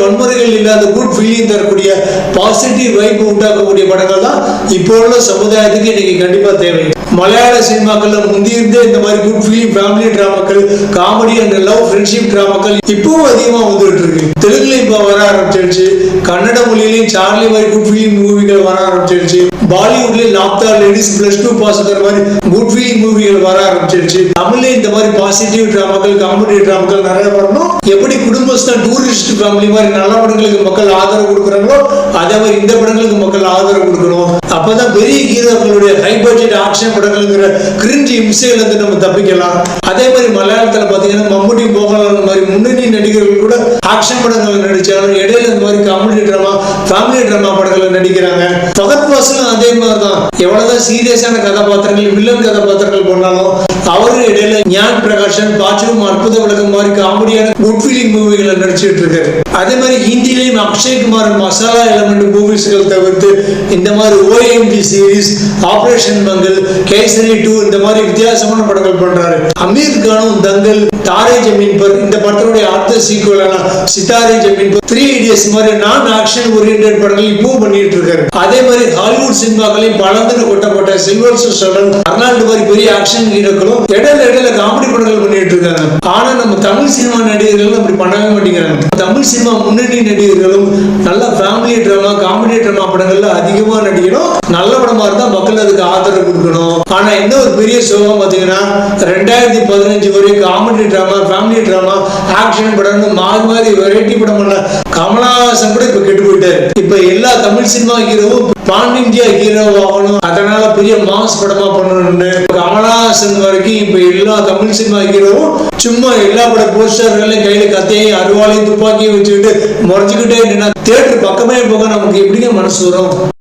வன்முறைகள் இல்லாத good feeling தரக்கூடிய பாசிட்டிவ் வைப் உண்டாக்கக்கூடிய படங்கள் தான் இப்போ உள்ள சமுதாயத்துக்கு இன்னைக்கு கண்டிப்பா தேவை. மலையாள சினிமாக்கள்ல முந்தியிருந்தே இந்த மாதிரி குட் ஃபீலிங் ஃபேமிலி டிராமாக்கள், காமெடி அண்ட் லவ் ஃப்ரெண்ட்ஷிப் டிராமாக்கள் இப்பவும் அதிகமா வந்துட்டு இருக்கு. தெலுங்குலயும் இப்போ வர ஆரம்பிச்சிருச்சு, கன்னட மொழியிலையும் சார்லி மாதிரி குட் ஃபீலிங் மூவிகள் வர ஆரம்பிச்சிருச்சு, பாலிவுட்லயும் நாப்தா லேடிஸ் +2 பாஸ் மாதிரி குட் ஃபீலிங் மூவிகள் வர ஆரம்பிச்சிருச்சு. தமிழ்ல இந்த மாதிரி பாசிட்டிவ் டிராமாக்கள், காமெடி டிராமாக்கள் நிறைய வரணும். எப்படி குடும்பஸ்தான் டூரிஸ்ட் ஃபேமிலி மாதிரி நல்ல படங்களுக்கு மக்கள் ஆதரவு கொடுக்குறாங்களோ அதே மாதிரி இந்த படங்களுக்கு மக்கள் ஆதரவு கொடுக்கணும். அப்பதான் பெரிய ஹீரோக்களுடைய ஹை பட்ஜெட் ஆக்ஷன் படங்கள்ங்கிற கிரிஞ்சி இம்சையில இருந்து நம்ம தப்பிக்கலாம். அதே மாதிரி மலையாளத்துல பாத்தீங்கன்னா மம்முட்டி, மோகன்லால் மாதிரி முன்னணி நடிகர்கள் கூட ஆக்ஷன் படங்கள் நடிச்சாலும் இடையில இந்த மாதிரி காமெடி டிராமா, ஃபேமிலி டிராமா படங்கள் நடிக்கிறாங்க. ஃபகத் ஃபாசிலும் அதே மாதிரிதான். எவ்வளவுதான் சீரியஸான கதாபாத்திரங்கள், வில்லன் கதாபாத்திரங்கள் பண்ணாலும் அவரு இடையில ஞான் பிரகாஷன், பாச்சுவும் அற்புத விளக்கம் மாதிரி காமெடியான குட் ஃபீலிங் மூவிகளை நடிச்சிட்டு இருக்காரு. அதே மாதிரி ஹிந்திலையும் அக்ஷய்குமார் மசாலா எலமெண்ட் மூவிஸ்கள் தவிர்த்து இந்த மாதிரி OMG series, operation Mangal, kesari 2 இந்த மாதிரி வித்தியாசமான படங்கள் பண்றாரு. அமீர் கானும் தங்கல், தாரே ஜமீன் பர் இந்த படத்தினுடைய அடுத்த சீக்குவலான சித்தாரே ஜமீன் பர், 3 Idiots மாதிரி நான் ஆக்ஷன் ஓரியன்டட் படங்கள் இப்பவும் பண்ணிட்டு இருக்காரு. அதே மாதிரி ஹாலிவுட் சினிமாக்களையும் பலந்து கொட்டப்பட்ட சில்வர் ஸ்டலோன், அர்னால்டு மாதிரி பெரிய ஆக்ஷன் ஹீரோக்களும் இடையில காமெடி படங்கள் பண்ணிட்டு இருக்காங்க. ஆனா நம்ம தமிழ் சினிமா நடிகர்கள் அப்படி பண்ணவே மாட்டேங்கிறாங்க. தமிழ் சினிமா முன்னணி நடிகர்களும் நல்ல ஃபேமிலி டிராமா, காமெடி டிராமா படங்கள்ல அதிகமா நடிக்கணும். நல்ல படமா இருந்தா மக்கள் அதுக்கு ஆதரவு கொடுக்கணும். ஆனா என்ன ஒரு பெரிய சோகம் பாத்தீங்கன்னா 2015 வரை comedy drama, family drama, action படம் மாறி வெரைட்டி படம் பண்ண கமலஹாசன் கூட இப்ப கெட்டு போயிட்டாரு. இப்ப எல்லா தமிழ் சினிமா ஹீரோவும் பான் இந்தியா ஹீரோ ஆகணும், அதனால பெரிய மாஸ் படமா பண்ணணும்னு கமலஹாசன் வரைக்கும் இப்ப எல்லா தமிழ் சினிமா ஹீரோவும் சும்மா எல்லா பட போஸ்டர்களையும் கையில கத்தையும் அருவாளையும் துப்பாக்கியும் வச்சுக்கிட்டு முறைஞ்சுக்கிட்டே நின்னா தியேட்டர் பக்கமே போக நமக்கு எப்படிங்க மனசு வரும்?